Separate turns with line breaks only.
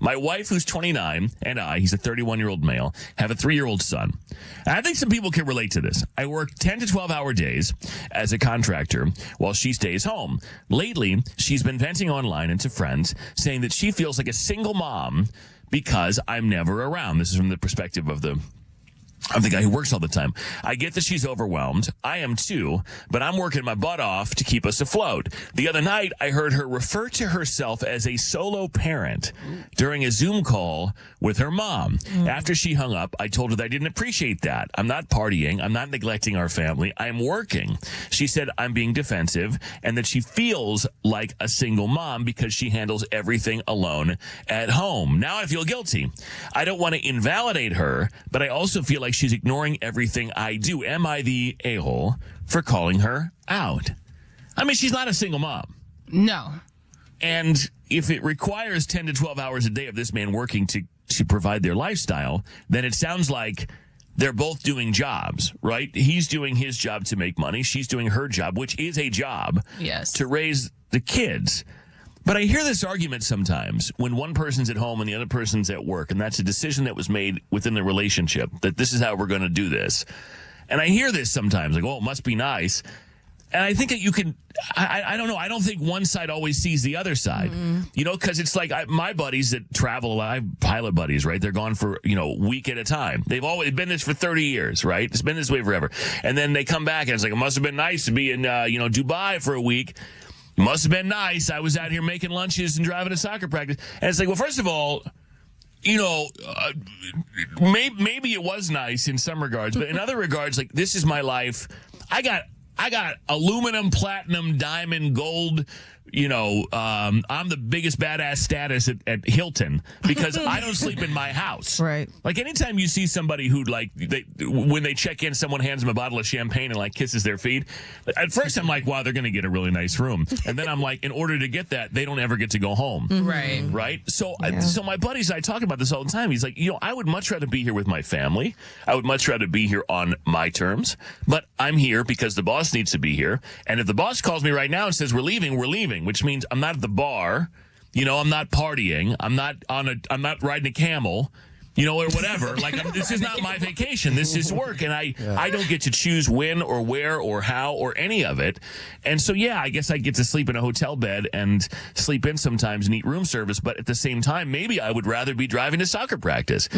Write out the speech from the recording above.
My wife, who's 29, and he's a 31-year-old male, have a 3-year-old son. And I think some people can relate to this. I work 10 to 12-hour days as a contractor while she stays home. Lately, she's been venting online and to friends, saying that she feels like a single mom because I'm never around. This is from the perspective of the guy who works all the time. I get that she's overwhelmed. I am too, but I'm working my butt off to keep us afloat. The other night, I heard her refer to herself as a solo parent during a Zoom call with her mom. After she hung up, I told her that I didn't appreciate that. I'm not partying. I'm not neglecting our family. I'm working. She said I'm being defensive and that she feels like a single mom because she handles everything alone at home. Now I feel guilty. I don't want to invalidate her, but I also feel like she's ignoring everything I do. Am I the a-hole for calling her out? I mean, she's not a single mom.
No.
And if it requires 10 to 12 hours a day of this man working to provide their lifestyle, then it sounds like they're both doing jobs, right? He's doing his job to make money. She's doing her job, which is a job,
yes,
to raise the kids. But I hear this argument sometimes when one person's at home and the other person's at work, and that's a decision that was made within the relationship, that this is how we're going to do this. And I hear this sometimes, like, oh, it must be nice. And I think that you can, I don't know, I don't think one side always sees the other side, you know, because it's like my buddies that travel, I have pilot buddies, right? They're gone for, a week at a time. They've always been this for 30 years, right? It's been this way forever. And then they come back and it's like, it must have been nice to be in, Dubai for a week. Must have been nice. I was out here making lunches and driving to soccer practice. And it's like, well, first of all, maybe it was nice in some regards, but in other regards, like, this is my life. I got aluminum, platinum, diamond, gold. I'm the biggest badass status at Hilton because I don't sleep in my house.
Right.
Like, anytime you see somebody who, like, when they check in, someone hands them a bottle of champagne and, like, kisses their feet. At first, I'm like, wow, they're going to get a really nice room. And then I'm like, in order to get that, they don't ever get to go home.
Right.
Right? So my buddies and I talk about this all the time. He's like, I would much rather be here with my family. I would much rather be here on my terms. But I'm here because the boss needs to be here. And if the boss calls me right now and says, we're leaving, which means I'm not at the bar, I'm not partying, I'm not riding a camel, or whatever. Like, this is not my vacation. This is work, and I don't get to choose when or where or how or any of it. And so, I guess I get to sleep in a hotel bed and sleep in sometimes and eat room service. But at the same time, maybe I would rather be driving to soccer practice.